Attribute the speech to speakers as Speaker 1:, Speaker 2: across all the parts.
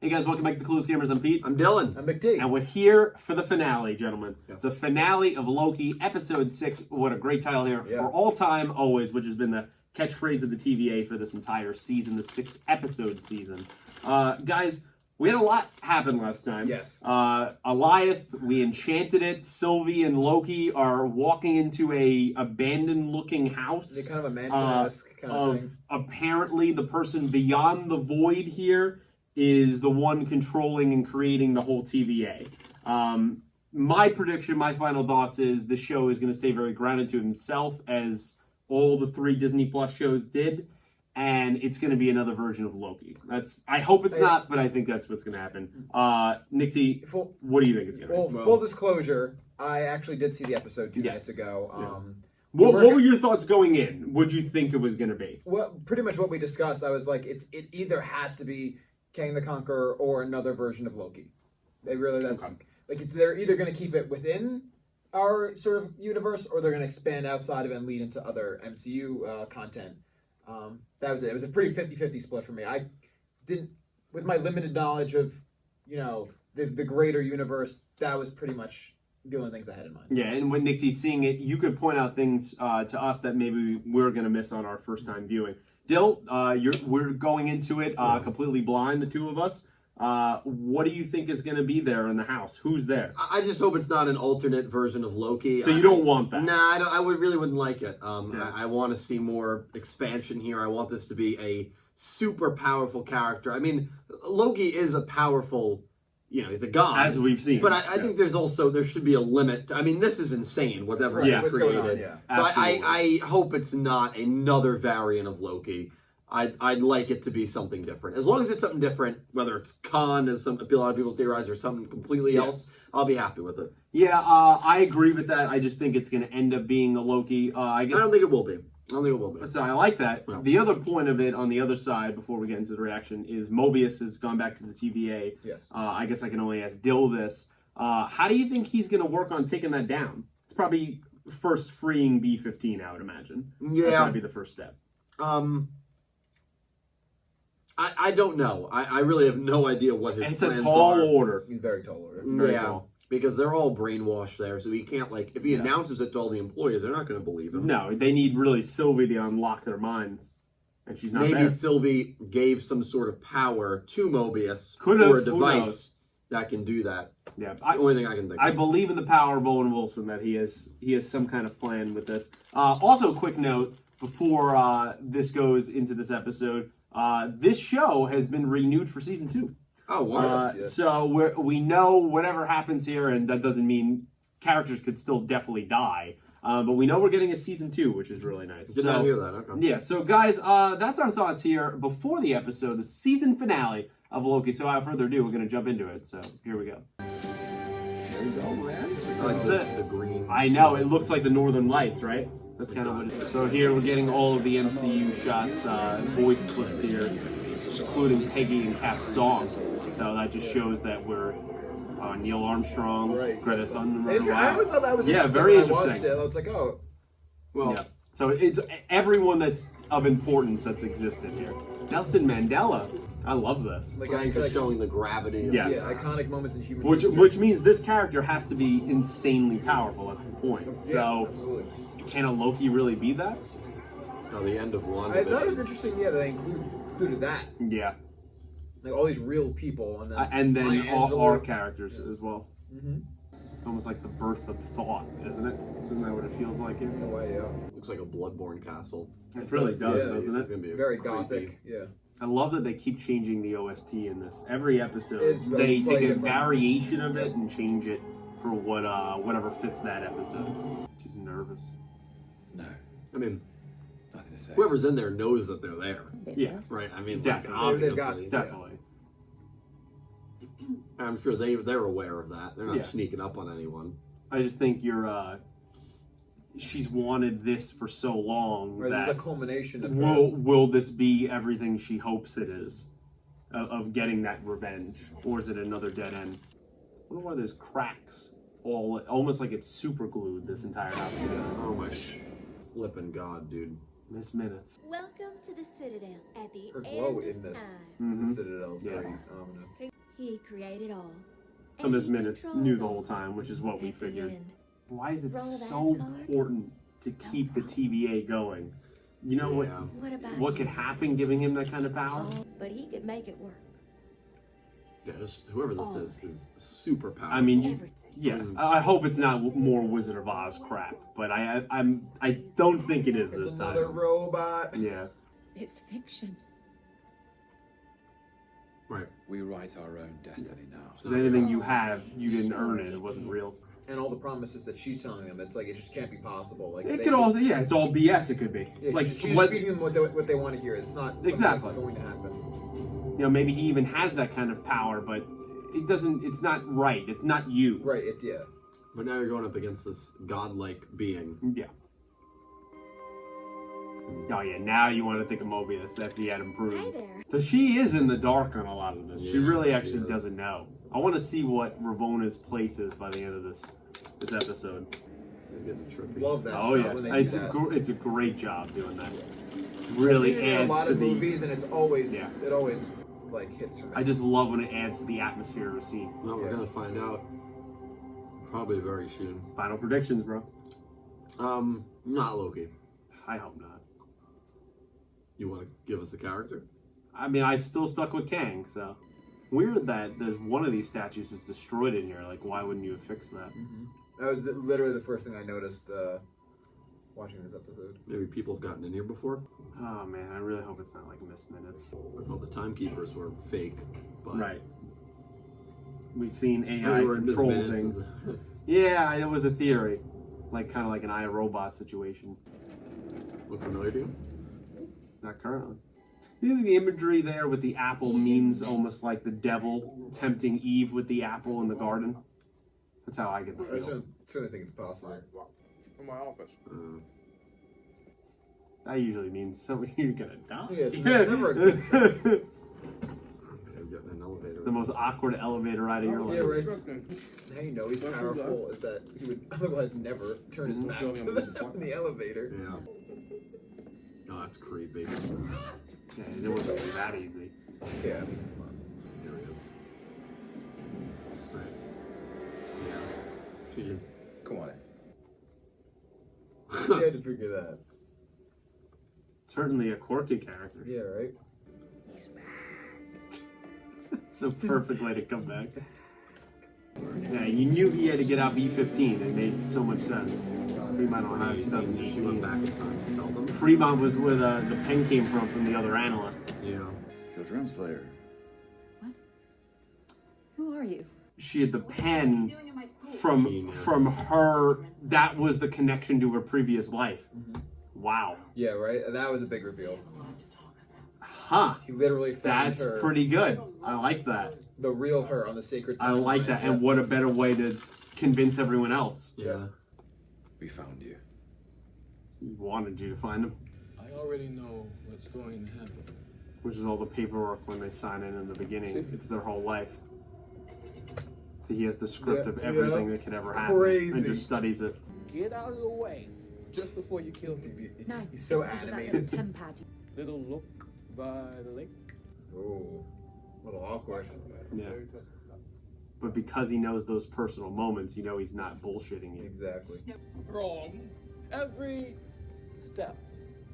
Speaker 1: Hey guys, welcome back to the Coolest Gamers. I'm Pete.
Speaker 2: I'm Dylan.
Speaker 3: I'm McD.
Speaker 1: And we're here for the finale, gentlemen.
Speaker 2: Yes.
Speaker 1: The finale of Loki, episode 6. What a great title here.
Speaker 3: Yeah.
Speaker 1: For all time, always, which has been the catchphrase of the TVA for this entire season, the 6-episode season. Guys, we had a lot happen last time.
Speaker 3: Yes.
Speaker 1: Eliath, we enchanted it. Sylvie and Loki are walking into a abandoned-looking house.
Speaker 3: They're kind of a mansion-esque kind of thing.
Speaker 1: Apparently, the person beyond the void here is the one controlling and creating the whole TVA. My prediction, my final thoughts is the show is going to stay very grounded to himself, as all the 3 Disney Plus shows did, and it's going to be another version of Loki. I hope it's not, but I think that's what's going to happen. Nick T, what do you think it's going to be?
Speaker 3: Well, full disclosure, I actually did see the episode two nights ago.
Speaker 1: Yeah. What were your thoughts going in? What did you think it was going to be?
Speaker 3: Well, pretty much what we discussed. I was like, it either has to be Kang the Conqueror or another version of Loki. They're either going to keep it within our sort of universe, or they're going to expand outside of it and lead into other MCU content. That was it. It was a pretty 50-50 split for me. I didn't, with my limited knowledge of, the greater universe, that was pretty much the only things I had in mind.
Speaker 1: Yeah, and when Nixie's seeing it, you could point out things to us that maybe we're going to miss on our first time viewing. Dill, we're going into it completely blind, the two of us. What do you think is going to be there in the house? Who's there?
Speaker 2: I just hope it's not an alternate version of Loki.
Speaker 1: So you don't want that?
Speaker 2: Nah, I really wouldn't like it. I want to see more expansion here. I want this to be a super powerful character. I mean, Loki is a powerful, he's a god.
Speaker 1: As we've seen.
Speaker 2: But I think there should be a limit. I mean, this is insane, whatever he created. So I hope it's not another variant of Loki. I'd like it to be something different. As long as it's something different, whether it's Khan, as a lot of people theorize, or something completely else, I'll be happy with it.
Speaker 1: Yeah, I agree with that. I just think it's going to end up being a Loki. I
Speaker 2: don't think it will be.
Speaker 1: So I like that.
Speaker 2: Yeah.
Speaker 1: The other point of it on the other side, before we get into the reaction, is Mobius has gone back to the TVA.
Speaker 3: Yes.
Speaker 1: I guess I can only ask Dill this. How do you think he's going to work on taking that down? It's probably first freeing B-15, I would imagine.
Speaker 2: Yeah.
Speaker 1: That would be the first step.
Speaker 2: I don't know. I really have no idea what his plans are.
Speaker 1: It's a tall order.
Speaker 3: He's very tall order.
Speaker 1: Very tall.
Speaker 2: Because they're all brainwashed there, so he can't, if he announces it to all the employees, they're not going to believe him.
Speaker 1: No, they need really Sylvie to unlock their minds, and she's not
Speaker 2: Maybe
Speaker 1: there.
Speaker 2: Sylvie gave some sort of power to Mobius
Speaker 1: Could've,
Speaker 2: or a device that can do that.
Speaker 1: Yeah,
Speaker 2: It's the only thing I can think of.
Speaker 1: I believe in the power of Owen Wilson, that he has some kind of plan with this. Also, quick note before this goes into this episode, this show has been renewed for season 2.
Speaker 2: Oh, wow.
Speaker 3: Yes.
Speaker 1: So we know whatever happens here, and that doesn't mean characters could still definitely die. But we know we're getting a season 2, which is really nice.
Speaker 2: Did not hear that. Okay.
Speaker 1: Yeah, so guys, that's our thoughts here before the episode, the season finale of Loki. So without further ado, we're going to jump into it. So here we go.
Speaker 3: There you go, man.
Speaker 1: That's it.
Speaker 2: The green.
Speaker 1: I know, it looks like the Northern Lights, right? That's kind of what it is. So here we're getting all of the MCU shots, voice clips here, including Peggy and Cap's song. So that just shows that we're Neil Armstrong, Greta Thunberg.
Speaker 3: I always thought that was
Speaker 1: very
Speaker 3: interesting.
Speaker 1: interesting.
Speaker 3: When I watched it, I was like, oh.
Speaker 2: Well,
Speaker 1: yeah. So it's everyone that's of importance that's existed here. Nelson Mandela, I love this.
Speaker 2: Thanks for showing the gravity.
Speaker 1: Yes.
Speaker 3: Yeah, iconic moments in human history.
Speaker 1: Which means this character has to be insanely powerful. That's the point.
Speaker 3: Yeah,
Speaker 1: So
Speaker 3: absolutely.
Speaker 1: can a Loki really be that?
Speaker 2: Oh, the end of one.
Speaker 3: I thought it was interesting, that they included that.
Speaker 1: Yeah.
Speaker 3: Like all these real people,
Speaker 1: And then all our characters as well.
Speaker 3: Mm-hmm.
Speaker 1: Almost like the birth of thought, isn't it? Isn't that what it feels like here?
Speaker 3: No way, yeah.
Speaker 2: Looks like a Bloodborne castle.
Speaker 1: It really does,
Speaker 3: Yeah,
Speaker 1: doesn't
Speaker 2: It's
Speaker 1: it?
Speaker 2: going to be
Speaker 3: Very
Speaker 2: creepy.
Speaker 3: gothic, yeah.
Speaker 1: I love that they keep changing the OST in this. Every episode,
Speaker 3: It's
Speaker 1: they take a
Speaker 3: different.
Speaker 1: variation of it and change it for whatever fits that episode. She's nervous.
Speaker 4: No,
Speaker 2: I mean,
Speaker 4: nothing to say.
Speaker 2: whoever's in there knows that they're there.
Speaker 1: Yeah,
Speaker 2: Right? I mean,
Speaker 1: Definitely.
Speaker 2: obviously.
Speaker 1: definitely.
Speaker 2: I'm sure they're aware of that. They're not
Speaker 1: Yeah.
Speaker 2: sneaking up on anyone.
Speaker 1: I just think she's wanted this for so long
Speaker 3: Right, this
Speaker 1: that
Speaker 3: is the culmination of
Speaker 1: will this be everything she hopes it is of getting that revenge, or is it another dead end? I wonder why there's cracks, almost like it's super glued this entire house together.
Speaker 2: Oh my flippin' god, dude.
Speaker 1: Miss Minutes.
Speaker 5: Welcome to the Citadel at the
Speaker 3: Her glow
Speaker 5: end
Speaker 3: in
Speaker 5: of
Speaker 3: this.
Speaker 1: Mm-hmm.
Speaker 3: The Citadel is
Speaker 1: Yeah.
Speaker 3: very ominous.
Speaker 5: He created all.
Speaker 1: So
Speaker 5: and
Speaker 1: Miss
Speaker 5: he
Speaker 1: Minutes
Speaker 5: controls
Speaker 1: knew the
Speaker 5: all.
Speaker 1: whole time, which is what we
Speaker 5: At the
Speaker 1: figured.
Speaker 5: end.
Speaker 1: Why is it
Speaker 5: Roll of
Speaker 1: so
Speaker 5: Asgard?
Speaker 1: important to keep the TVA going? You know
Speaker 2: Yeah.
Speaker 5: What about
Speaker 1: what could
Speaker 5: you,
Speaker 1: happen giving him that kind of power?
Speaker 5: Oh, but he could make it work.
Speaker 2: Yeah, just whoever this is super powerful.
Speaker 1: I mean,
Speaker 5: Everything.
Speaker 1: yeah. I hope it's not more Wizard of Oz crap, but I don't think it is
Speaker 3: It's
Speaker 1: this
Speaker 3: another
Speaker 1: time.
Speaker 3: robot.
Speaker 1: Yeah.
Speaker 5: It's fiction.
Speaker 2: right.
Speaker 4: We write our own destiny now.
Speaker 1: Because anything you have, you didn't earn it. It wasn't real.
Speaker 3: And all the promises that she's telling them, it's like it just can't be possible. Like
Speaker 1: It
Speaker 3: they
Speaker 1: could also, yeah, it's all BS. It could be.
Speaker 3: Yeah,
Speaker 1: Like
Speaker 3: she's
Speaker 1: what?
Speaker 3: feeding them what they want to hear. It's not something
Speaker 1: Exactly.
Speaker 3: that's going to happen.
Speaker 1: You know, maybe he even has that kind of power, but it doesn't. It's not right. It's not you.
Speaker 3: Right? Yeah.
Speaker 2: But now you're going up against this godlike being.
Speaker 1: Yeah. Oh yeah, now you want to think of Mobius after you had him
Speaker 5: Hi
Speaker 1: proved.
Speaker 5: there.
Speaker 1: So she is in the dark on a lot of this. She
Speaker 2: Yeah,
Speaker 1: really
Speaker 2: she
Speaker 1: actually
Speaker 2: is.
Speaker 1: doesn't know. I want to see what Ravona's place is by the end of this episode.
Speaker 2: They're getting trippy.
Speaker 3: Love that.
Speaker 1: Oh
Speaker 3: stuff
Speaker 1: yeah,
Speaker 3: when they
Speaker 1: it's
Speaker 3: do that.
Speaker 1: it's a great job doing that.
Speaker 3: I've
Speaker 1: Really
Speaker 3: seen it in
Speaker 1: adds
Speaker 3: a lot
Speaker 1: to
Speaker 3: of
Speaker 1: the.
Speaker 3: movies, and it's always
Speaker 1: Yeah.
Speaker 3: it always like hits for me.
Speaker 1: I just love when it adds to the atmosphere of a scene.
Speaker 2: Well, we're
Speaker 3: Yeah.
Speaker 2: gonna find out probably very soon.
Speaker 1: Final predictions, bro.
Speaker 2: Not Loki.
Speaker 1: I hope not.
Speaker 2: You want to give us a character?
Speaker 1: I mean, I still stuck with Kang, so weird that there's one of these statues is destroyed in here. Like, why wouldn't you have fixed that?
Speaker 3: That was literally the first thing I noticed watching this episode.
Speaker 2: Maybe people have gotten in here before.
Speaker 1: Oh man, I really hope it's not like Missed Minutes.
Speaker 2: Well, the timekeepers were fake, but
Speaker 1: Right. We've seen
Speaker 2: they
Speaker 1: AI
Speaker 2: were in
Speaker 1: control
Speaker 2: minutes.
Speaker 1: things. Yeah, it was a theory, like kind of like an iRobot situation.
Speaker 2: Look familiar to you?
Speaker 1: Not currently. You know, the imagery there with the apple means almost like the devil tempting Eve with the apple in the garden. That's how I get the
Speaker 3: I
Speaker 1: feel.
Speaker 3: certainly think it's possible.
Speaker 6: In my office.
Speaker 1: That usually means you're gonna die.
Speaker 3: Yeah, it's never a good sign.
Speaker 2: I'm gonna get in an elevator.
Speaker 1: The most awkward elevator ride of your
Speaker 3: Yeah,
Speaker 1: life.
Speaker 3: right. Now you know he's powerful is that he would otherwise never turn his back to them in the elevator.
Speaker 2: Yeah. Oh, that's creepy.
Speaker 1: Yeah, it wasn't that easy.
Speaker 3: Yeah.
Speaker 2: Here it is. Right. Yeah. She is.
Speaker 6: Come on in.
Speaker 3: You had to figure that.
Speaker 1: Certainly a quirky character.
Speaker 3: Yeah, right?
Speaker 1: The perfect way to come back. Yeah, you knew he had to get out B-15. It made so much sense. Fremont don't have
Speaker 2: She went
Speaker 1: 2018.
Speaker 2: back in time to tell them.
Speaker 1: Fremont was where the pen came from the other analyst.
Speaker 2: Yeah.
Speaker 4: Your translator.
Speaker 7: What? Who are you?
Speaker 1: She had the pen from
Speaker 2: Genius.
Speaker 1: her. That was the connection to her previous life. Wow.
Speaker 3: Yeah, right? That was a big reveal.
Speaker 1: Huh.
Speaker 3: He literally found
Speaker 1: That's
Speaker 3: her,
Speaker 1: pretty good. I like that.
Speaker 3: the real her on the sacred
Speaker 1: I like
Speaker 3: timeline.
Speaker 1: that.
Speaker 3: Yeah.
Speaker 1: And what a better way to convince everyone else.
Speaker 2: Yeah.
Speaker 4: We found you.
Speaker 1: He wanted you to find him,
Speaker 6: I already know what's going to happen.
Speaker 1: which is all the paperwork when they sign in the beginning. It's their whole life. He has the script
Speaker 3: Yeah,
Speaker 1: of everything
Speaker 3: yeah.
Speaker 1: that could ever happen
Speaker 3: Crazy.
Speaker 1: and just studies it.
Speaker 6: Get out of the way just before you kill me.
Speaker 7: No,
Speaker 3: He's so
Speaker 7: it's that
Speaker 3: animated.
Speaker 7: little tempad.
Speaker 6: Little look by the lake.
Speaker 3: Oh, a little awkward.
Speaker 1: Yeah. But because he knows those personal moments, you know he's not bullshitting you.
Speaker 3: Exactly.
Speaker 6: Wrong. Every step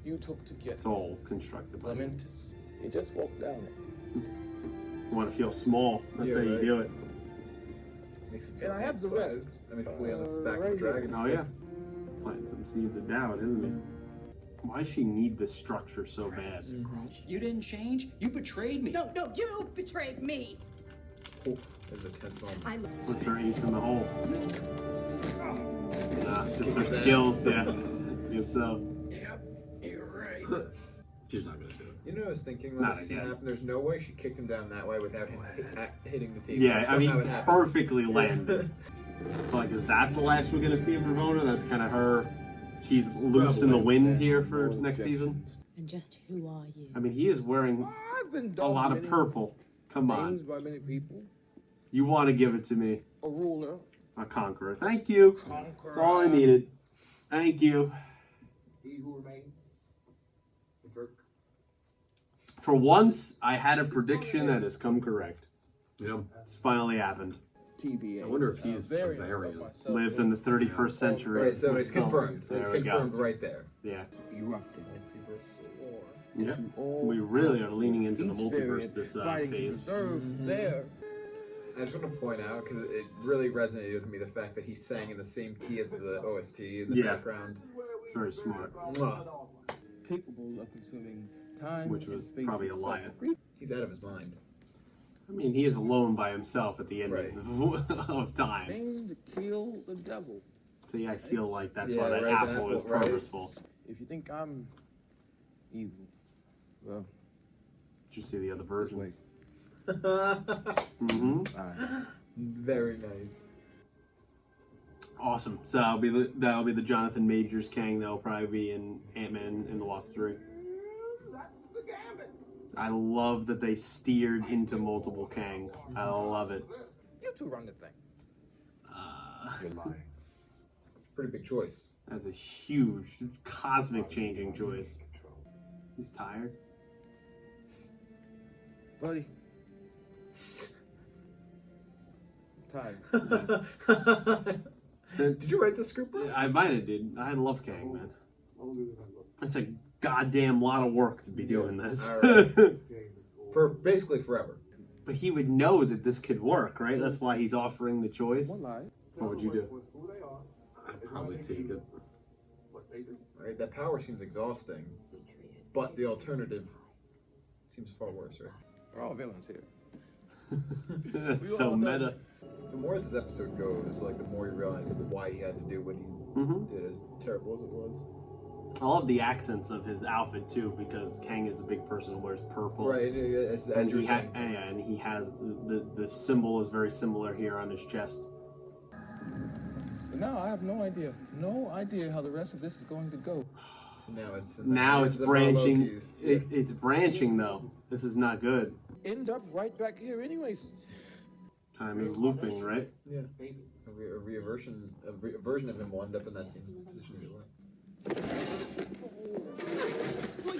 Speaker 6: you took to get
Speaker 1: It's all constructed by you.
Speaker 6: Lamentus. You just walked down it.
Speaker 1: You want to feel small. That's
Speaker 3: Yeah,
Speaker 1: how you
Speaker 3: right.
Speaker 1: do it.
Speaker 3: Makes him
Speaker 6: And
Speaker 3: feel
Speaker 6: I have the
Speaker 3: outside.
Speaker 6: rest.
Speaker 3: I mean, flee on the back of
Speaker 6: Right
Speaker 3: the
Speaker 6: here.
Speaker 3: dragon.
Speaker 1: Oh yeah. Planting some seeds of doubt, isn't it? Why does she need this structure so bad?
Speaker 8: You didn't change. You betrayed me.
Speaker 7: No, you betrayed me.
Speaker 3: Oh, there's a tense moment.
Speaker 7: I love
Speaker 1: Puts her ace in the hole. Nah, it's just her skills, yeah. I guess so.
Speaker 8: You're right.
Speaker 2: She's not gonna do it.
Speaker 3: You know, I was thinking when
Speaker 1: Not
Speaker 3: this scene
Speaker 1: again.
Speaker 3: happened, there's no way she kicked him down that way without him hitting the table.
Speaker 1: Yeah, I mean,
Speaker 3: Somehow it happened.
Speaker 1: perfectly landed. Like, is that the last we're gonna see of Ravonna? That's kind of her. She's loose in the wind here for next season.
Speaker 7: And just who are you?
Speaker 1: I mean, he is wearing
Speaker 6: I've been
Speaker 1: a lot of purple. Come on.
Speaker 6: by many people.
Speaker 1: You want to give it to me.
Speaker 6: A ruler.
Speaker 1: A conqueror. Thank you. That's all I needed. Thank you.
Speaker 8: He who remains.
Speaker 1: For once, I had a prediction that has come correct.
Speaker 2: Yeah.
Speaker 1: It's finally happened.
Speaker 2: I wonder if he's a variant.
Speaker 1: Lived in the 31st century.
Speaker 3: Right, so it's confirmed.
Speaker 1: There
Speaker 3: It's
Speaker 1: we go.
Speaker 3: confirmed right there.
Speaker 1: Yeah.
Speaker 6: Erupted.
Speaker 1: Yeah. We really are leaning into the multiverse this phase.
Speaker 3: I just want to point out, because it really resonated with me, the fact that he sang in the same key as the OST in the background.
Speaker 1: Very smart.
Speaker 3: Mwah.
Speaker 9: Capable of consuming time,
Speaker 1: Which was probably a lie.
Speaker 3: He's out of his mind.
Speaker 1: I mean, he is alone by himself at the end
Speaker 3: Right.
Speaker 1: of time.
Speaker 9: aim to kill the devil.
Speaker 1: See, I feel like that's
Speaker 3: Yeah,
Speaker 1: why that
Speaker 3: right,
Speaker 1: apple
Speaker 3: that
Speaker 1: is
Speaker 3: apple, right.
Speaker 1: purposeful.
Speaker 9: If you think I'm evil, well,
Speaker 1: Did you see the other
Speaker 9: just
Speaker 1: versions?
Speaker 9: wait.
Speaker 1: Mm-hmm.
Speaker 9: Fine.
Speaker 3: Very nice.
Speaker 1: Awesome. So that'll be the Jonathan Majors Kang that'll probably be in Ant-Man and the Wasp 3. I love that they steered into multiple Kangs. I love it.
Speaker 9: You two run the thing.
Speaker 3: Pretty big choice.
Speaker 1: That's a huge, cosmic changing choice. He's tired.
Speaker 9: Buddy. I'm tired.
Speaker 3: Did you write the script? Bro?
Speaker 1: I might have did. I love Kang, man. It's a goddamn lot of work to be doing this.
Speaker 3: All right. For basically forever.
Speaker 1: But he would know that this could work, right? That's why he's offering the choice.
Speaker 9: One lie.
Speaker 1: What would you do?
Speaker 2: I'd probably take it.
Speaker 3: Right? That power seems exhausting, but the alternative seems far worse, right?
Speaker 9: We're all villains here.
Speaker 1: That's so meta.
Speaker 3: The more as this episode goes, like the more you realize why he had to do what he
Speaker 1: Mm-hmm.
Speaker 3: did, as terrible as it was.
Speaker 1: I love the accents of his outfit too, because Kang is a big person who wears purple.
Speaker 3: Right, as
Speaker 1: And
Speaker 3: you're
Speaker 1: he,
Speaker 3: saying.
Speaker 1: and he has the symbol is very similar here on his chest.
Speaker 9: But now I have no idea how the rest of this is going to go.
Speaker 3: So now it's
Speaker 1: Now it's
Speaker 3: the
Speaker 1: branching.
Speaker 3: Lokis.
Speaker 1: It's branching though. This is not good.
Speaker 9: End up right back here anyways.
Speaker 1: Time is looping, right?
Speaker 3: Yeah. A version of him will end up in that same position as well.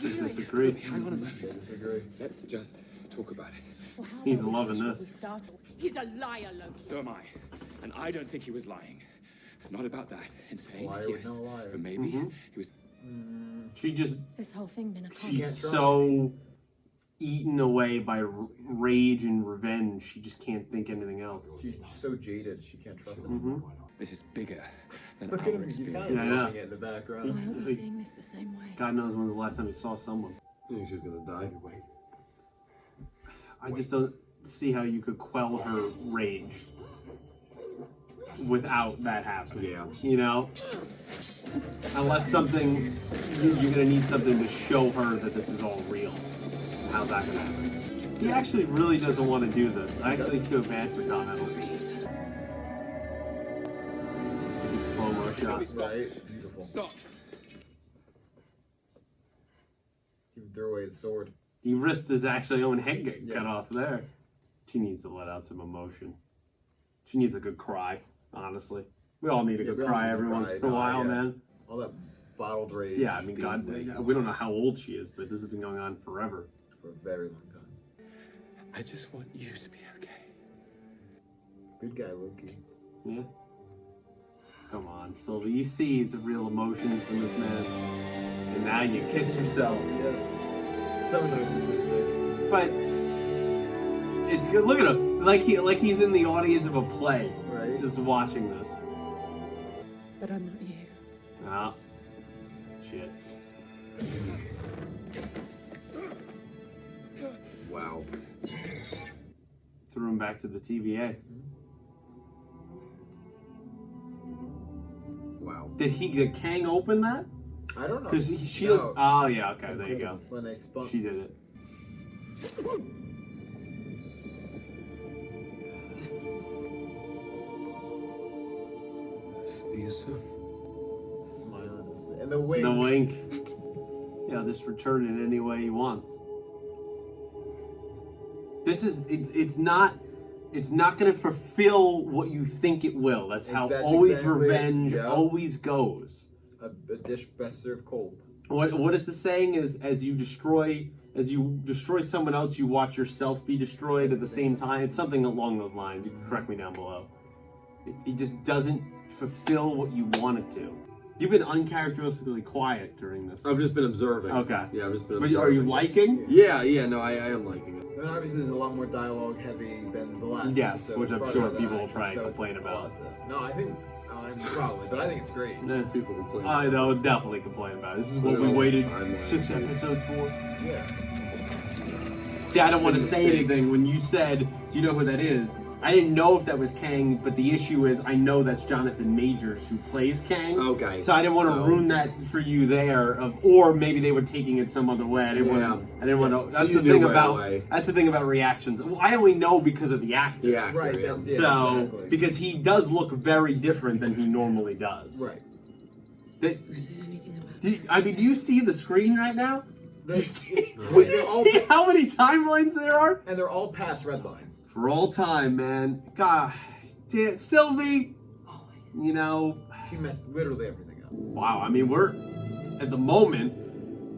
Speaker 1: Disagree.
Speaker 4: Hang on a minute.
Speaker 3: Disagree.
Speaker 4: Let's just talk about it.
Speaker 5: Well, how
Speaker 1: He's
Speaker 5: long
Speaker 1: loving
Speaker 5: before
Speaker 1: this.
Speaker 5: we start?
Speaker 7: He's a liar, Loki.
Speaker 4: So am I. And I don't think he was lying. Not about that. Insane,
Speaker 3: Liar with
Speaker 4: yes.
Speaker 3: no liar.
Speaker 4: But maybe
Speaker 1: Mhm.
Speaker 4: he was.
Speaker 1: She just
Speaker 7: This whole thing been a
Speaker 1: she's
Speaker 3: can't trust.
Speaker 1: so eaten away by rage and revenge. She just can't think anything else.
Speaker 3: She's so jaded, she can't trust him.
Speaker 1: Mm-hmm.
Speaker 4: This is bigger than
Speaker 3: Look at
Speaker 4: our
Speaker 3: him, he's
Speaker 4: experience.
Speaker 3: finally
Speaker 1: Yeah,
Speaker 3: seeing it in the background.
Speaker 7: Why are we seeing this the same way?
Speaker 1: God knows when was the last time he saw someone.
Speaker 2: I think she's gonna die.
Speaker 1: I just don't see how you could quell her rage without that happening.
Speaker 2: Yeah.
Speaker 1: You know? Unless something, you're gonna need something to show her that this is all real. How's that gonna happen? He actually really doesn't want to do this. I actually feel bad for Don Edelstein. Slow-mo shot.
Speaker 3: Right? Beautiful.
Speaker 4: Stop.
Speaker 3: He threw away his sword.
Speaker 1: He risked his actually own head getting
Speaker 3: Yeah.
Speaker 1: cut off there. She needs to let out some emotion. She needs a good cry, honestly. We all need a
Speaker 3: Yeah,
Speaker 1: good
Speaker 3: we all
Speaker 1: cry
Speaker 3: need a
Speaker 1: every
Speaker 3: cry,
Speaker 1: once in a
Speaker 3: no,
Speaker 1: while,
Speaker 3: yeah.
Speaker 1: man.
Speaker 3: All that bottled rage.
Speaker 1: Yeah, I mean, God, we don't know how old she is, but this has been going on forever.
Speaker 3: For a very long time.
Speaker 4: I just want you to be okay.
Speaker 3: Good guy, Loki.
Speaker 1: Yeah. Come on, Sylvie. You see it's a real emotion from this man. And now you kiss yourself.
Speaker 3: Yeah. So narcissistic.
Speaker 1: But it's good. Look at him. Like he's in the audience of a play.
Speaker 3: Right?
Speaker 1: Just watching this.
Speaker 7: But I'm not you.
Speaker 1: Ah. Shit.
Speaker 2: Wow.
Speaker 1: Threw him back to the TVA.
Speaker 2: Wow.
Speaker 1: Did Kang open that?
Speaker 3: I don't know.
Speaker 1: Because she.
Speaker 3: No.
Speaker 1: Oh yeah. Okay. There you go.
Speaker 3: When they spun.
Speaker 1: She did it.
Speaker 9: See you soon.
Speaker 3: Smile on his face. And the wink.
Speaker 1: The wink. Yeah, I'll just return it any way he wants. This is it's not going to fulfill what you think it will. That's how
Speaker 3: That's
Speaker 1: always
Speaker 3: exactly it.
Speaker 1: revenge
Speaker 3: Yeah.
Speaker 1: always goes.
Speaker 3: A dish best served cold.
Speaker 1: What is the saying is as you destroy as you destroy someone else, you watch yourself be destroyed at the same time. It's something along those lines. You can correct me down below. It just doesn't fulfill what you want it to. You've been uncharacteristically quiet during this.
Speaker 2: I've just been observing.
Speaker 1: Okay.
Speaker 2: Yeah, I've just been
Speaker 1: But
Speaker 2: observing.
Speaker 1: are you liking?
Speaker 2: Yeah, no, I am liking it.
Speaker 3: And obviously, there's a lot more dialogue heavy than the last
Speaker 1: Yes,
Speaker 3: episode.
Speaker 1: which I'm
Speaker 3: farther
Speaker 1: sure
Speaker 3: than
Speaker 1: people
Speaker 3: I-
Speaker 1: will probably
Speaker 3: so it's
Speaker 1: complain
Speaker 3: a
Speaker 1: about.
Speaker 3: lot no, I think probably, but I think it's great.
Speaker 2: People complain.
Speaker 1: I know, definitely complain about it. This is what we waited 6 episodes for.
Speaker 3: Yeah.
Speaker 1: See, I don't want to say anything. When you said, do you know who that is? I didn't know if that was Kang, but the issue is I know that's Jonathan Majors who plays Kang.
Speaker 2: Okay.
Speaker 1: So I didn't want to ruin that for you there, or maybe they were taking it some other way. I didn't want to. That's
Speaker 2: you
Speaker 1: the
Speaker 2: knew
Speaker 1: thing
Speaker 2: right
Speaker 1: about
Speaker 2: away.
Speaker 1: that's the thing about reactions. Well, I only know because of the actor.
Speaker 2: Yeah,
Speaker 3: Right.
Speaker 2: yeah.
Speaker 3: That's, yeah,
Speaker 1: So
Speaker 3: exactly.
Speaker 1: because he does look very different than he normally does.
Speaker 3: Right.
Speaker 1: Do you see the screen right now? Do you see,
Speaker 3: They're all,
Speaker 1: see how many timelines there are?
Speaker 3: and they're all past Redline.
Speaker 1: For all time, man. God, Sylvie, you know.
Speaker 3: She messed literally everything up.
Speaker 1: Wow, I mean, we're, at the moment,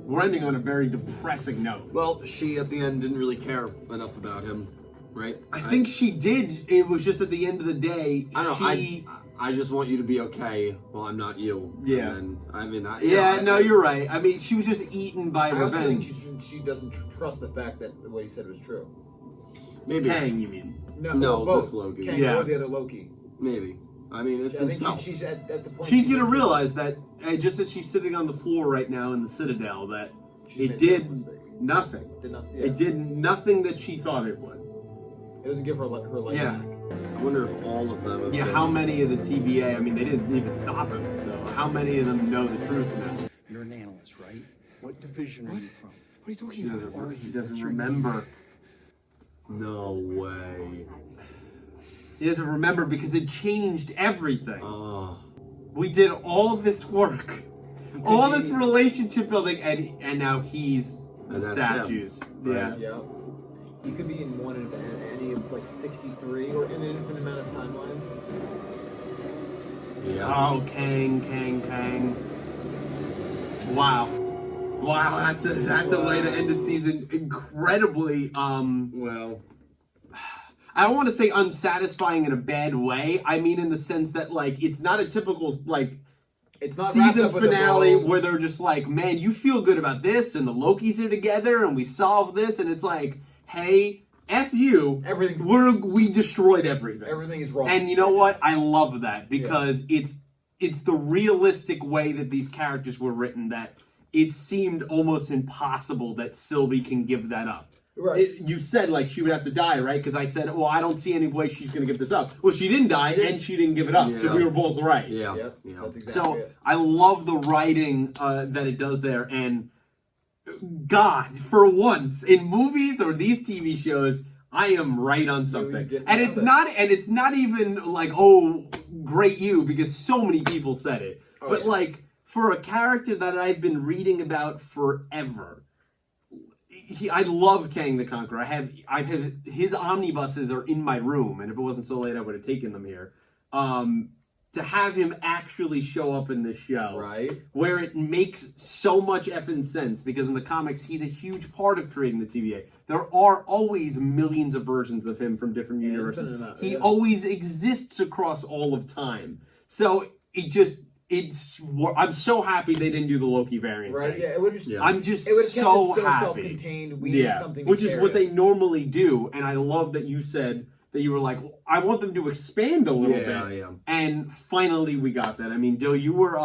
Speaker 1: we're ending on a very depressing note.
Speaker 2: Well, she at the end didn't really care enough about him, right?
Speaker 1: I think she did. It was just at the end of the day,
Speaker 2: I don't know. I just want you to be okay while I'm not you.
Speaker 1: Yeah.
Speaker 2: And I mean,
Speaker 1: you're right. I mean, she was just eaten by
Speaker 3: I also think
Speaker 1: revenge.
Speaker 3: she doesn't trust the fact that what he said was true.
Speaker 2: Maybe.
Speaker 1: Kang, you mean?
Speaker 2: No,
Speaker 3: both.
Speaker 2: this Loki.
Speaker 3: Kang
Speaker 1: Yeah.
Speaker 3: or the other Loki.
Speaker 2: Maybe. I mean, it's
Speaker 3: I think
Speaker 2: himself.
Speaker 3: she's at the point.
Speaker 1: She's going to realize that, just as she's sitting on the floor right now in the Citadel, that it did nothing. It did nothing that she thought it would.
Speaker 3: It doesn't give her her life back.
Speaker 2: I wonder if all of them.
Speaker 1: Yeah, how many of the TVA? I mean, they didn't even stop him. So how many of them know the truth now?
Speaker 8: You're an analyst, right? What division are you from? What are you talking
Speaker 1: He doesn't remember.
Speaker 2: No way.
Speaker 1: He doesn't remember because it changed everything.
Speaker 2: Oh.
Speaker 1: We did all this work, all this relationship building, and now he's the
Speaker 2: that's
Speaker 1: statues.
Speaker 2: him. Right.
Speaker 3: Yeah. He could be in one of any of like 63 or in an infinite amount of timelines.
Speaker 2: Yeah.
Speaker 1: Oh, Kang. Wow, that's a way to end the season. Incredibly,
Speaker 2: Well,
Speaker 1: I don't want to say unsatisfying in a bad way. I mean, in the sense that like it's not a typical like.
Speaker 3: It's not wrapped
Speaker 1: season
Speaker 3: up with a
Speaker 1: finale
Speaker 3: bow.
Speaker 1: where they're just like, man, you feel good about this, and the Lokis are together, and we solved this, and it's like, hey, F you, we destroyed everything.
Speaker 3: Everything is wrong.
Speaker 1: And you know what? I love that because it's the realistic way that these characters were written that it seemed almost impossible that Sylvie can give that up.
Speaker 3: Right.
Speaker 1: You said like she would have to die, right? Because I said, well, I don't see any way she's going to give this up. Well, she didn't die, and she didn't give it up. So we were both right.
Speaker 2: Yeah.
Speaker 3: Yep. That's exactly
Speaker 1: So
Speaker 3: it.
Speaker 1: I love the writing that it does there, and God, for once in movies or these TV shows, I am right on something. And it's not even like, oh, great you, because so many people said it. But like for a character that I've been reading about forever. I love Kang the Conqueror. I've had his omnibuses are in my room, and if it wasn't so late, I would have taken them here. To have him actually show up in this show,
Speaker 3: right,
Speaker 1: where it makes so much effing sense, because in the comics, he's a huge part of creating the TVA. There are always millions of versions of him from different universes. He always exists across all of time. So I'm so happy they didn't do the Loki variant.
Speaker 3: Right?
Speaker 1: thing.
Speaker 3: Yeah, it would just.
Speaker 1: I'm just
Speaker 3: it
Speaker 1: so
Speaker 3: kept it
Speaker 1: happy.
Speaker 3: Self-contained. We need something.
Speaker 1: Which is what they normally do, and I love that you said that you were like, I want them to expand a little bit.
Speaker 2: Yeah.
Speaker 1: And finally, we got that. I mean, Dill, you were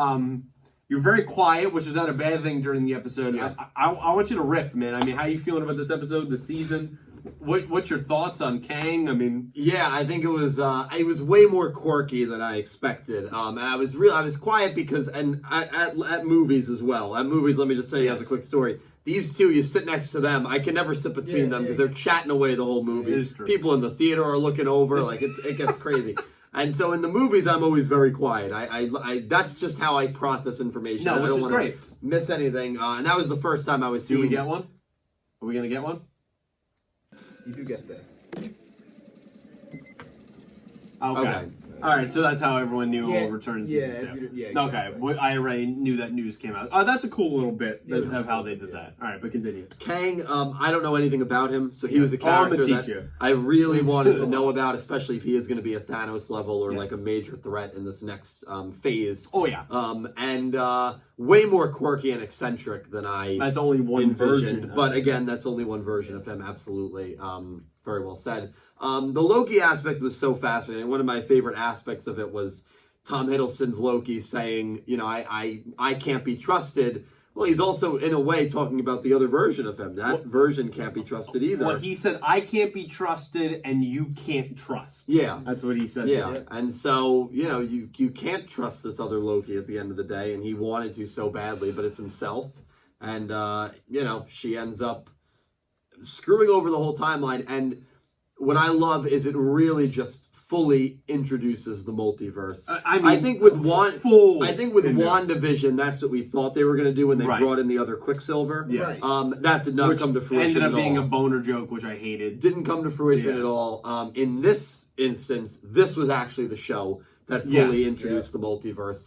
Speaker 1: you're very quiet, which is not a bad thing during the episode.
Speaker 2: Yeah.
Speaker 1: I want you to riff, man. I mean, how are you feeling about this episode, the season? What's your thoughts on Kang? I mean,
Speaker 2: yeah, I think it was way more quirky than I expected. And I was quiet because, and at movies as well. At movies, let me just tell you as a quick story. These two, you sit next to them. I can never sit between them because they're chatting away the whole movie. People in the theater are looking over, like it gets crazy. And so in the movies, I'm always very quiet. I that's just how I process information.
Speaker 1: No,
Speaker 2: I
Speaker 1: which
Speaker 2: don't
Speaker 1: is
Speaker 2: wanna
Speaker 1: great.
Speaker 2: miss anything. And that was the first time I was seeing.
Speaker 1: Do we get one? Are we gonna get one?
Speaker 3: You do get this.
Speaker 1: Okay. All right, so that's how everyone knew
Speaker 3: Yeah,
Speaker 1: it will return in season
Speaker 3: yeah,
Speaker 1: 2.
Speaker 3: yeah,
Speaker 1: Okay,
Speaker 3: exactly.
Speaker 1: well, I already knew that news came out. That's a cool little bit
Speaker 3: Yeah,
Speaker 1: of how they did that. All right, but continue.
Speaker 2: Kang, I don't know anything about him, so he was a
Speaker 1: Oh, I'm
Speaker 2: character
Speaker 1: gonna
Speaker 2: that
Speaker 1: teach you.
Speaker 2: I really wanted to know about, especially if he is going to be a Thanos level or
Speaker 1: Yes.
Speaker 2: like a major threat in this next phase.
Speaker 1: Oh, yeah.
Speaker 2: And way more quirky and eccentric than I
Speaker 1: That's only one
Speaker 2: envisioned.
Speaker 1: version.
Speaker 2: But again, that's only one version of him. Absolutely, very well said. The Loki aspect was so fascinating. One of my favorite aspects of it was Tom Hiddleston's Loki saying, you know, I can't be trusted. Well, he's also, in a way, talking about the other version of him. That version can't be trusted either.
Speaker 1: Well, he said, I can't be trusted and you can't trust.
Speaker 2: Yeah.
Speaker 1: That's what he said.
Speaker 2: Yeah. And so, you know, you can't trust this other Loki at the end of the day, and he wanted to so badly, but it's himself. And, you know, she ends up screwing over the whole timeline. And what I love is it really just fully introduces the multiverse. I think with WandaVision, that's what we thought they were going to do when they brought in the other Quicksilver.
Speaker 1: Yes.
Speaker 2: That did not come to fruition
Speaker 1: ended up being
Speaker 2: at all.
Speaker 1: a boner joke, which I hated.
Speaker 2: Didn't come to fruition at all. In this instance, this was actually the show that fully introduced the multiverse.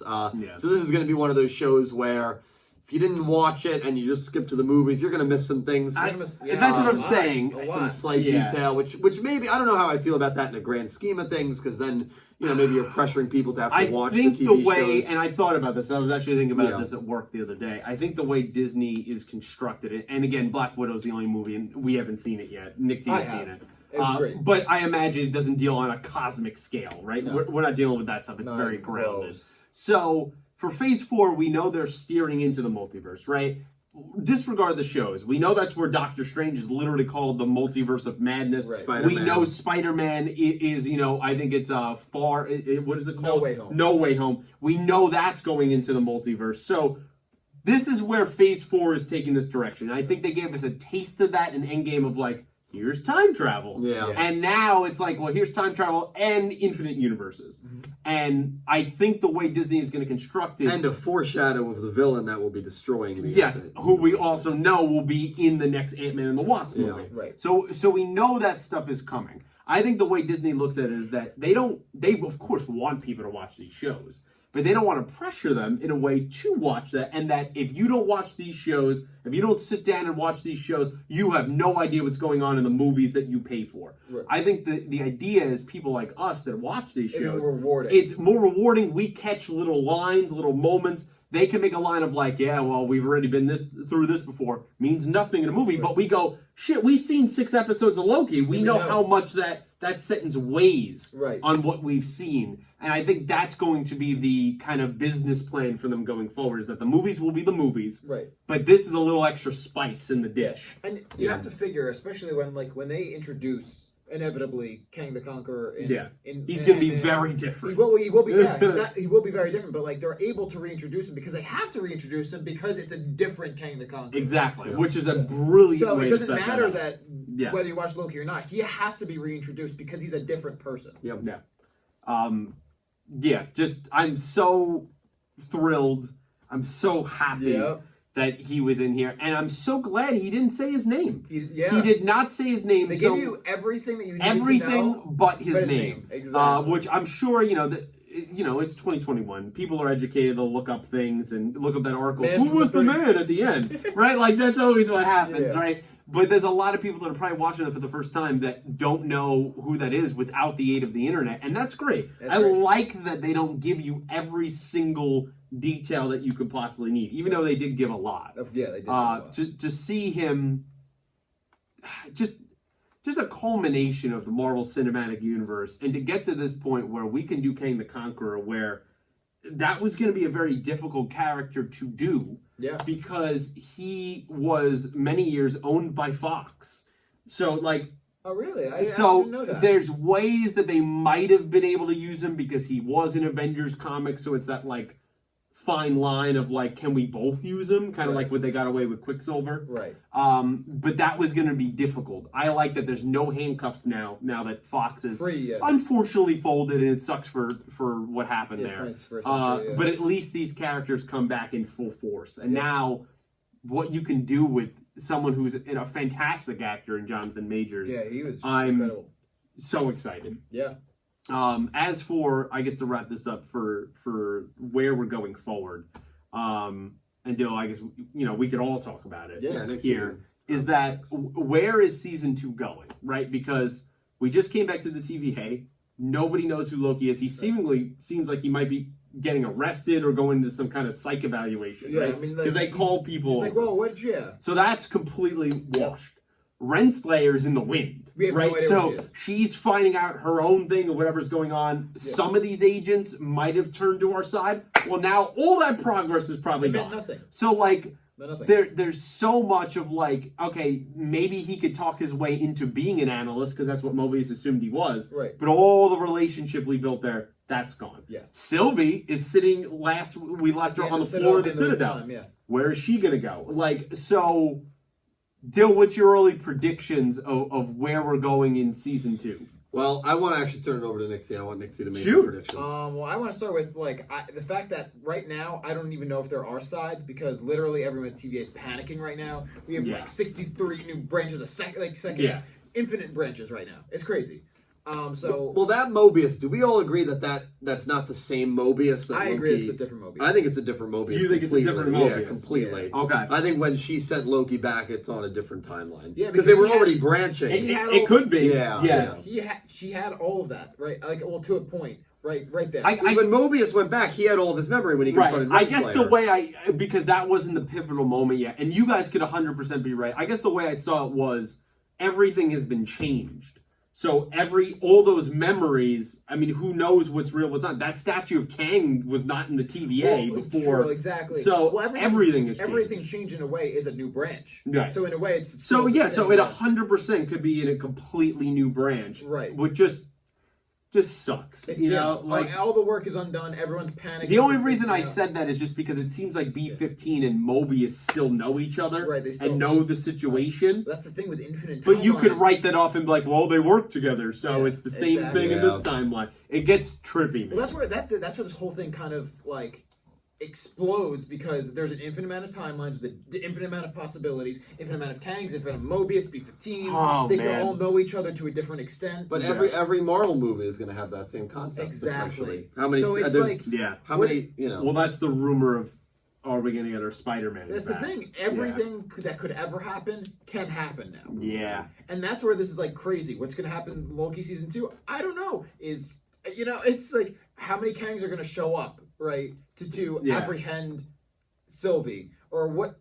Speaker 2: So this is going to be one of those shows where if you didn't watch it and you just skip to the movies, you're going to miss some things.
Speaker 1: That's what I'm saying.
Speaker 2: Some slight detail, which maybe, I don't know how I feel about that in the grand scheme of things, because then, you know, maybe you're pressuring people to have to watch the TV shows.
Speaker 1: And I thought about this, I was actually thinking about this at work the other day. I think the way Disney is constructed, and again, Black Widow's the only movie, and we haven't seen it yet. Nick T has seen it.
Speaker 3: It was great.
Speaker 1: But I imagine it doesn't deal on a cosmic scale, right?
Speaker 3: No.
Speaker 1: We're not dealing with that stuff. It's
Speaker 3: Not
Speaker 1: very
Speaker 3: even
Speaker 1: grounded.
Speaker 3: close.
Speaker 1: So for Phase 4, we know they're steering into the multiverse, right? Disregard the shows. We know that's where Doctor Strange is literally called the Multiverse of Madness.
Speaker 2: Right.
Speaker 1: We know Spider-Man is, you know, I think it's what is it called?
Speaker 3: No Way Home.
Speaker 1: No Way Home. We know that's going into the multiverse. So this is where Phase 4 is taking this direction. I think they gave us a taste of that in Endgame of like, here's time travel.
Speaker 2: Yeah.
Speaker 3: Yes.
Speaker 1: And now it's like, well, here's time travel and infinite universes.
Speaker 3: Mm-hmm.
Speaker 1: And I think the way Disney is going to construct it...
Speaker 2: And a foreshadow of the villain that will be destroying the
Speaker 1: Yes,
Speaker 2: Infinite
Speaker 1: who we
Speaker 2: Universes.
Speaker 1: also know will be in the next Ant-Man and the Wasp movie.
Speaker 3: Right.
Speaker 1: So we know that stuff is coming. I think the way Disney looks at it is that they of course want people to watch these shows, but they don't want to pressure them in a way to watch that, and that if you don't watch these shows, if you don't sit down and watch these shows, you have no idea what's going on in the movies that you pay for.
Speaker 3: Right.
Speaker 1: I think the idea is people like us that watch these shows,
Speaker 3: rewarding.
Speaker 1: it's more rewarding. We catch little lines, little moments. They can make a line of like, yeah, well, we've already been through this before. Means nothing in a movie, but we go, shit, we've seen 6 episodes of Loki. We know how much that sentence weighs on what we've seen. And I think that's going to be the kind of business plan for them going forward, is that the movies will be the movies.
Speaker 3: Right.
Speaker 1: But this is a little extra spice in the dish.
Speaker 3: And you have to figure, especially when they introduce inevitably Kang the Conqueror
Speaker 1: he's going to be very different.
Speaker 3: He will be he will be very different, but like they're able to reintroduce him because they have to reintroduce him because it's a different Kang the Conqueror.
Speaker 1: Exactly, which is a brilliant
Speaker 3: So
Speaker 1: way
Speaker 3: it
Speaker 1: to
Speaker 3: doesn't
Speaker 1: set
Speaker 3: matter
Speaker 1: that up.
Speaker 3: that whether you watch Loki or not, he has to be reintroduced because he's a different person.
Speaker 2: Yep.
Speaker 1: Yeah. Just I'm so thrilled. I'm so happy that he was in here, and I'm so glad he didn't say his name. He did not say his name.
Speaker 3: They give you everything that you need
Speaker 1: everything
Speaker 3: to know,
Speaker 1: but his name.
Speaker 3: Exactly.
Speaker 1: Which I'm sure it's 2021. People are educated. They'll look up things and look up that article.
Speaker 3: Man
Speaker 1: Who was the man at the end? Right? Like that's always what happens,
Speaker 3: Yeah.
Speaker 1: right? But there's a lot of people that are probably watching it for the first time that don't know who that is without the aid of the internet, and that's great. I like that they don't give you every single detail that you could possibly need, even though they did give a lot.
Speaker 3: Yeah, they did. Give a lot.
Speaker 1: To see him, just a culmination of the Marvel Cinematic Universe, and to get to this point where we can do Kang the Conqueror, where that was going to be a very difficult character to do.
Speaker 3: Yeah.
Speaker 1: Because he was many years owned by Fox. So like.
Speaker 3: Oh really? I didn't know that.
Speaker 1: There's ways that they might have been able to use him because he was in Avengers comics. So it's that like fine line of like, can we both use him? Kind of like what they got away with Quicksilver.
Speaker 3: Right.
Speaker 1: But that was going to be difficult. I like that there's no handcuffs now that Fox is
Speaker 3: free,
Speaker 1: unfortunately folded, and it sucks for what happened there. But at least these characters come back in full force. And now what you can do with someone who's a fantastic actor in Jonathan Majors.
Speaker 3: Yeah, he was
Speaker 1: I'm
Speaker 3: incredible.
Speaker 1: so excited.
Speaker 3: Yeah.
Speaker 1: As for, I guess to wrap this up for where we're going forward, and Dill, I guess we could all talk about it.
Speaker 2: Yeah,
Speaker 1: here is that where is season 2 going, right? Because we just came back to the TVA. Nobody knows who Loki is. He seemingly seems like he might be getting arrested or going into some kind of psych evaluation, right? Because they call people.
Speaker 3: He's like, "Whoa, what did you?"
Speaker 1: So that's completely washed. Renslayer's in the wind, right? So she's finding out her own thing or whatever's going on. Yeah. Some of these agents might have turned to our side. Well, now all that progress is probably gone.
Speaker 3: Nothing.
Speaker 1: So there's so much of okay, maybe he could talk his way into being an analyst because that's what Mobius assumed he was.
Speaker 3: Right.
Speaker 1: But all the relationship we built there, that's gone.
Speaker 3: Yes.
Speaker 1: Sylvie is sitting we left her on the floor of the Citadel. Where is she gonna go? So. Dill, what's your early predictions of where we're going in season 2?
Speaker 2: Well, I want to actually turn it over to Nixie. I want Nixie to make the predictions.
Speaker 3: Well, I want to start with the fact that right now I don't even know if there are sides because literally everyone at TVA is panicking right now. We have 63 new branches a second, infinite branches right now. It's crazy.
Speaker 2: Well, that Mobius. Do we all agree that's not the same Mobius?
Speaker 3: I agree, it's a different Mobius.
Speaker 2: I think it's a different Mobius.
Speaker 1: You think it's a different Mobius?
Speaker 2: Yeah, completely.
Speaker 1: Yeah. Okay.
Speaker 2: I think when she sent Loki back, it's on a different timeline.
Speaker 3: Yeah,
Speaker 2: because they were already branching.
Speaker 1: It could be.
Speaker 2: Yeah.
Speaker 3: She had all of that, right? To a point. Right there.
Speaker 2: When Mobius went back, he had all of his memory when he confronted Renslayer.
Speaker 1: I guess the way because that wasn't the pivotal moment yet, and you guys could 100% be right. I guess the way I saw it was everything has been changed. So all those memories, I mean, who knows what's real, what's not? That statue of Kang was not in the TVA before.
Speaker 3: True, exactly.
Speaker 1: So everything is changed.
Speaker 3: Everything changed in a way is a new branch.
Speaker 1: Right.
Speaker 3: So in a way, it's
Speaker 1: so it 100% could be in a completely new branch.
Speaker 3: Right.
Speaker 1: Which just sucks.
Speaker 3: All the work is undone. Everyone's panicking.
Speaker 1: The only reason I said that is just because it seems like B-15 and Mobius still know each other and know the situation.
Speaker 3: That's the thing with infinite timelines.
Speaker 1: But you could write that off and be like, well, they work together, so it's the same thing in this timeline. It gets trippy, man.
Speaker 3: Well, that's where this whole thing kind of explodes because there's an infinite amount of timelines with the infinite amount of possibilities, infinite amount of Kangs, infinite Mobius, B-15s. They can all know each other to a different extent.
Speaker 2: But every Marvel movie is going to have that same concept.
Speaker 3: Exactly.
Speaker 2: How many?
Speaker 3: So it's
Speaker 2: how many?
Speaker 1: Well, that's the rumor of. Are we going to get our Spider-Man?
Speaker 3: That's the thing. Everything that could ever happen can happen now.
Speaker 1: Yeah.
Speaker 3: And that's where this is crazy. What's going to happen in Loki season 2? I don't know. It's how many Kangs are going to show up, right? To apprehend Sylvie or what?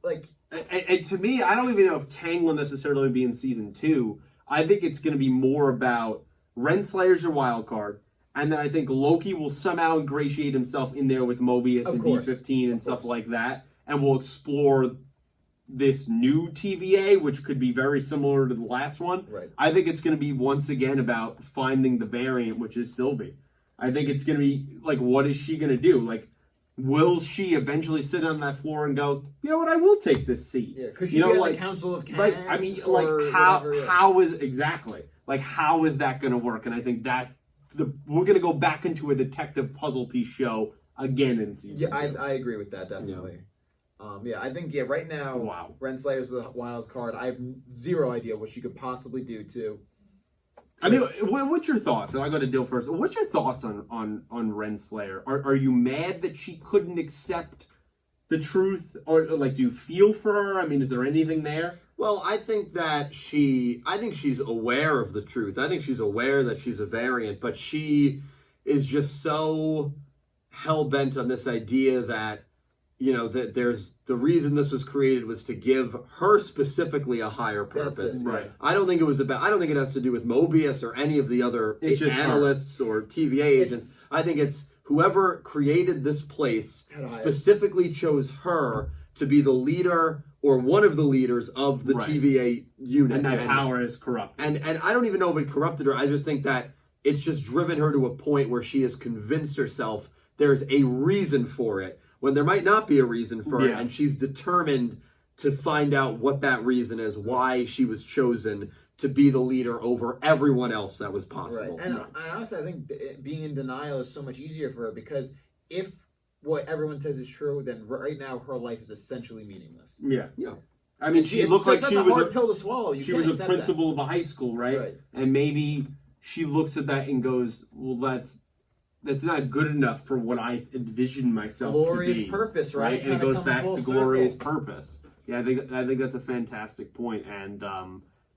Speaker 1: And to me, I don't even know if Kang will necessarily be in season 2. I think it's going to be more about Renslayer's your wild card. And then I think Loki will somehow ingratiate himself in there with Mobius and B-15 and stuff like that. And we'll explore this new TVA, which could be very similar to the last one.
Speaker 3: Right.
Speaker 1: I think it's going to be, once again, about finding the variant, which is Sylvie. I think it's going to be, what is she going to do? Will she eventually sit on that floor and go, you know what, I will take this seat?
Speaker 3: Yeah, could she be on the Council of Kang?
Speaker 1: Right. I mean, how is that going to work? And I think that we're going to go back into a detective puzzle piece show again in season 2.
Speaker 3: I agree with that, definitely. I think, right now, Renslayer's the wild card. I have zero idea what she could possibly do to...
Speaker 1: I mean, what's your thoughts? And I'll go to Dill first. What's your thoughts on Renslayer? Are you mad that she couldn't accept the truth? Or, do you feel for her? I mean, is there anything there?
Speaker 2: Well, I think she's aware of the truth. I think she's aware that she's a variant, but she is just so hell-bent on this idea that, that there's the reason this was created was to give her specifically a higher purpose.
Speaker 1: Right.
Speaker 2: I don't think it has to do with Mobius or any of the other analysts or TVA agents. I think it's whoever created this place specifically chose her to be the leader or one of the leaders of the TVA unit.
Speaker 1: And that power is corrupt.
Speaker 2: And I don't even know if it corrupted her. I just think that it's just driven her to a point where she has convinced herself there's a reason for it, when there might not be a reason for it. And she's determined to find out what that reason is, why she was chosen to be the leader over everyone else that was possible.
Speaker 3: Right. And honestly, I think being in denial is so much easier for her because if what everyone says is true, then right now her life is essentially meaningless.
Speaker 1: Yeah. I mean, she looked like she was
Speaker 3: a pill to swallow.
Speaker 1: She was a principal of a high school, right? And maybe she looks at that and goes, well, that's not good enough for what I envisioned myself
Speaker 3: glorious
Speaker 1: to be.
Speaker 3: purpose, right?
Speaker 1: And it goes back to glorious
Speaker 3: circle.
Speaker 1: purpose. Yeah, I think that's a fantastic point, and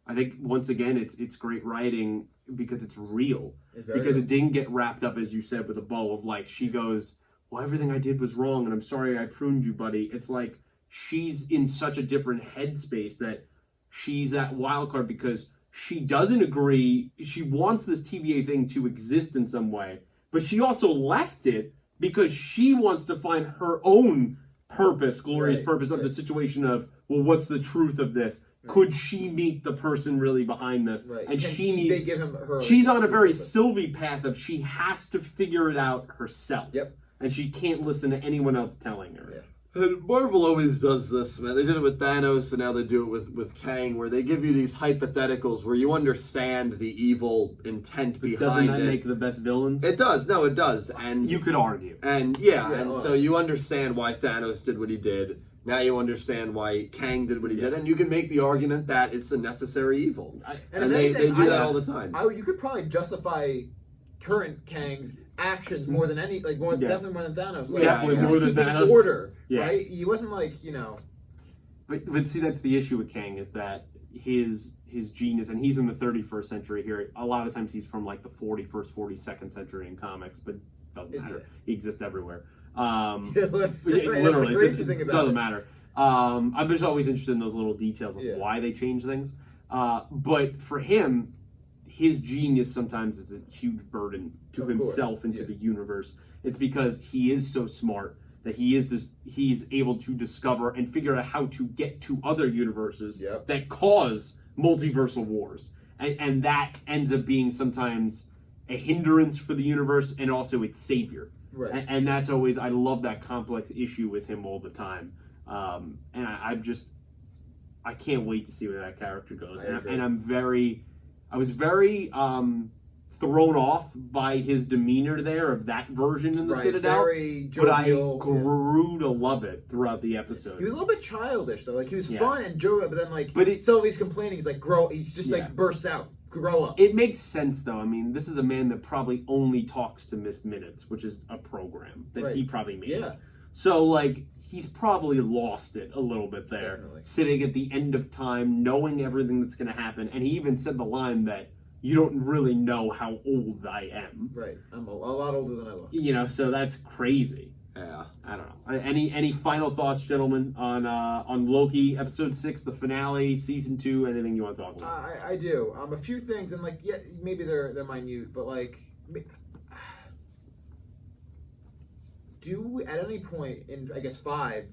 Speaker 1: I think once again it's great writing because it's real. Because it didn't get wrapped up, as you said, with a bow of like she goes, well, everything I did was wrong, and I'm sorry I pruned you, buddy. It's like she's in such a different headspace that she's that wild card because she doesn't agree. She wants this TVA thing to exist in some way, but she also left it because she wants to find her own purpose, glorious purpose of the situation of, well, what's the truth of this? Could she meet the person really behind this?
Speaker 3: Right.
Speaker 1: And
Speaker 3: they give him her.
Speaker 1: She's on a very Sylvie path of she has to figure it out herself.
Speaker 3: Yep.
Speaker 1: And she can't listen to anyone else telling her.
Speaker 3: Yeah.
Speaker 2: And Marvel always does this, man. They did it with Thanos, and now they do it with Kang, where they give you these hypotheticals where you understand the evil intent behind
Speaker 1: Doesn't that
Speaker 2: it.
Speaker 1: make the best villains?
Speaker 2: It does. No, it does. And
Speaker 1: you could argue.
Speaker 2: And so you understand why Thanos did what he did. Now you understand why Kang did what he did, and you can make the argument that it's a necessary evil. And they do that all the time.
Speaker 3: You could probably justify current Kang's actions more than any, definitely more than Thanos. Like,
Speaker 1: definitely more than Thanos.
Speaker 3: Order, right? He wasn't
Speaker 1: But see, that's the issue with Kang is that his genius, and he's in the 31st century here. A lot of times he's from like the 41st, 42nd century in comics, but doesn't matter. He exists everywhere. Literally, it doesn't matter. I'm just always interested in those little details of why they change things. But for him, his genius sometimes is a huge burden to himself and to the universe. It's because he is so smart that he's able to discover and figure out how to get to other universes that cause multiversal wars. And that ends up being sometimes a hindrance for the universe and also its savior.
Speaker 3: Right.
Speaker 1: And that's always, I love that complex issue with him all the time. And I can't wait to see where that character goes. And I was very thrown off by his demeanor there of that version in the Citadel.
Speaker 3: Very jovial,
Speaker 1: but I grew to love it throughout the episode.
Speaker 3: He was a little bit childish though. Like he was fun and jovial, but then Sylvie's complaining. He's like, grow. He's just like bursts out. Grow up.
Speaker 1: It makes sense though. I mean, this is a man that probably only talks to Miss Minutes, which is a program that he probably made.
Speaker 3: Yeah.
Speaker 1: So like he's probably lost it a little bit there.
Speaker 3: Definitely.
Speaker 1: Sitting at the end of time, knowing everything that's going to happen, and he even said the line that you don't really know how old I am.
Speaker 3: Right. I'm a lot older than I look.
Speaker 1: So that's crazy.
Speaker 2: Yeah.
Speaker 1: I don't know. Any final thoughts, gentlemen, on Loki episode 6, the finale, season 2? Anything you want to talk about?
Speaker 3: I do. A few things, and maybe they're minute, but do at any point in 5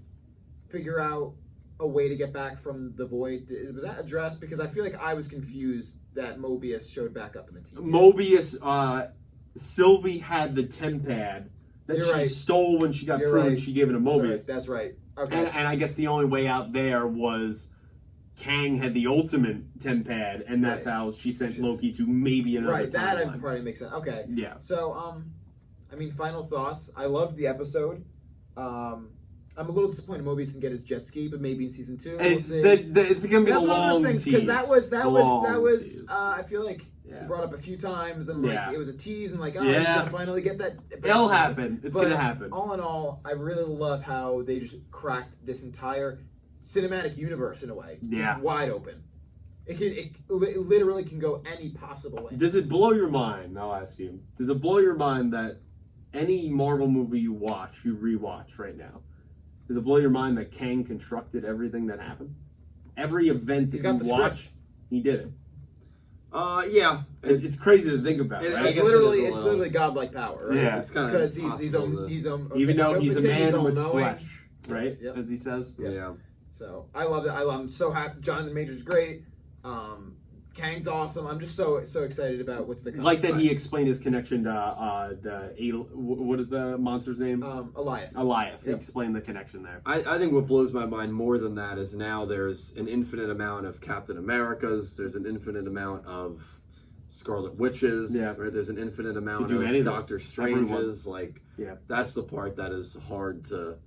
Speaker 3: figure out a way to get back from the void? Was that addressed? Because I feel like I was confused that Mobius showed back up in the TV.
Speaker 1: Mobius, Sylvie had the TemPad that she stole when she got pruned. She gave it to Mobius.
Speaker 3: That's right. Okay.
Speaker 1: And I guess the only way out there was Kang had the ultimate TemPad, and that's how she sent Loki to maybe another timeline.
Speaker 3: That probably makes sense. Okay.
Speaker 1: Yeah.
Speaker 3: So, final thoughts. I loved the episode. I'm a little disappointed Mobius didn't get his jet ski, but maybe in season 2 we'll see.
Speaker 1: It's gonna be a long tease.
Speaker 3: Because that was I feel like brought up a few times, and it was a tease, and he's gonna finally get that.
Speaker 1: It'll happen. It's gonna happen.
Speaker 3: All in all, I really love how they just cracked this entire cinematic universe in a way, just wide open. It literally can go any possible way.
Speaker 1: Does it blow your mind? I'll ask you. Does it blow your mind that any Marvel movie you rewatch right now? Does it blow your mind that Kang constructed everything that happened? Every event that you watch, he did it.
Speaker 2: Yeah.
Speaker 1: It's crazy to think about. Right?
Speaker 3: It's literally godlike power, right?
Speaker 1: Yeah,
Speaker 3: it's kind of because he's
Speaker 1: even though he's a man with
Speaker 3: knowing.
Speaker 1: flesh, right? Yep. As he says.
Speaker 2: Yeah.
Speaker 3: So I love it. I'm so happy. Jonathan Major's great. Kang's awesome. I'm just so excited about what's to come.
Speaker 1: Like that he explained his connection to what is the monster's name?
Speaker 3: Alioth.
Speaker 1: Alioth. He explained the connection there.
Speaker 2: I think what blows my mind more than that is now there's an infinite amount of Captain Americas. There's an infinite amount of Scarlet Witches. Yeah. Right? There's an infinite amount of Doctor Stranges. That's the part that is hard to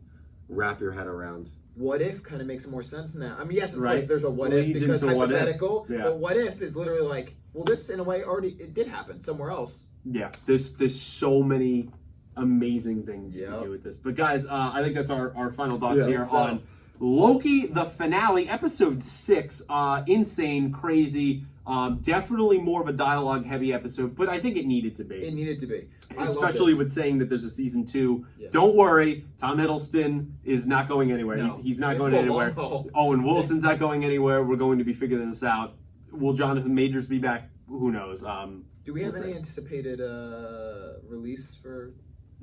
Speaker 2: wrap your head around.
Speaker 3: what if kind of makes more sense now. I mean, yes, of
Speaker 1: Right.
Speaker 3: course, there's a what
Speaker 1: Leads
Speaker 3: if because
Speaker 1: into what if.
Speaker 3: hypothetical,
Speaker 1: Yeah.
Speaker 3: but what if is literally like, well, this in a way it did happen somewhere else.
Speaker 1: Yeah, there's so many amazing things you can
Speaker 3: Yep.
Speaker 1: do with this. But guys, I think that's our final thoughts
Speaker 2: Yeah,
Speaker 1: here
Speaker 2: so-
Speaker 1: on Loki, the finale, episode 6. Insane, crazy. Definitely more of a dialogue-heavy episode, but I think it needed to be.
Speaker 3: It needed to be,
Speaker 1: Especially with saying that there's a season 2.
Speaker 3: Yeah.
Speaker 1: Don't worry, Tom Hiddleston is not going anywhere.
Speaker 3: No.
Speaker 1: He's not
Speaker 3: It's
Speaker 1: going
Speaker 3: for a
Speaker 1: anywhere.
Speaker 3: long haul.
Speaker 1: Owen Wilson's not going anywhere. We're going to be figuring this out. Will Jonathan Majors be back? Who knows?
Speaker 3: Do we have
Speaker 1: we'll
Speaker 3: any
Speaker 1: see.
Speaker 3: anticipated release for?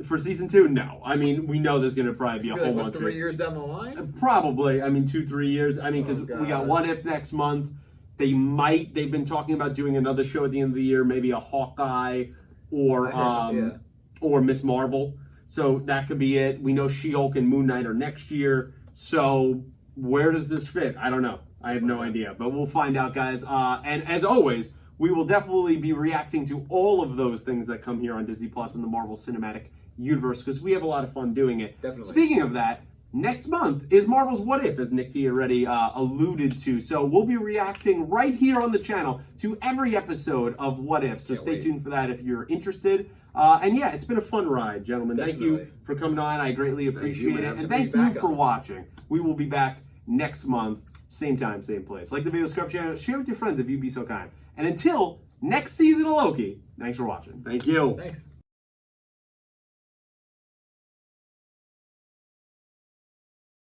Speaker 1: For season 2, no. I mean, we know there's going to probably be a
Speaker 3: Maybe
Speaker 1: whole
Speaker 3: like,
Speaker 1: bunch
Speaker 3: 3
Speaker 1: of...
Speaker 3: years down the line?
Speaker 1: Probably. I mean, 2-3 years. I mean, because
Speaker 3: Oh,
Speaker 1: we got
Speaker 3: God.
Speaker 1: What If next month. They've been talking about doing another show at the end of the year, maybe a Hawkeye or
Speaker 3: I heard,
Speaker 1: or Miss Marvel. So that could be it. We know She-Hulk and Moon Knight are next year. So where does this fit? I don't know. I have no idea. But we'll find out, guys. And as always, we will definitely be reacting to all of those things that come here on Disney Plus and the Marvel Cinematic Universe because we have a lot of fun doing it.
Speaker 3: Definitely.
Speaker 1: Speaking of that, next month is Marvel's What If, as Nick T already alluded to. So we'll be reacting right here on the channel to every episode of What If. So stay tuned for that if you're interested. And yeah, it's been a fun ride, gentlemen. Thank you
Speaker 3: Definitely.
Speaker 1: for coming on. I greatly appreciate it.
Speaker 2: man.
Speaker 1: And
Speaker 3: We'll
Speaker 1: thank
Speaker 3: be
Speaker 1: you
Speaker 3: back
Speaker 1: for
Speaker 3: on.
Speaker 1: watching. We will be back next month, same time, same place. Like the video, subscribe channel, share with your friends if you'd be so kind. And until next season of Loki, thanks for watching.
Speaker 2: Thank you.
Speaker 3: Thanks.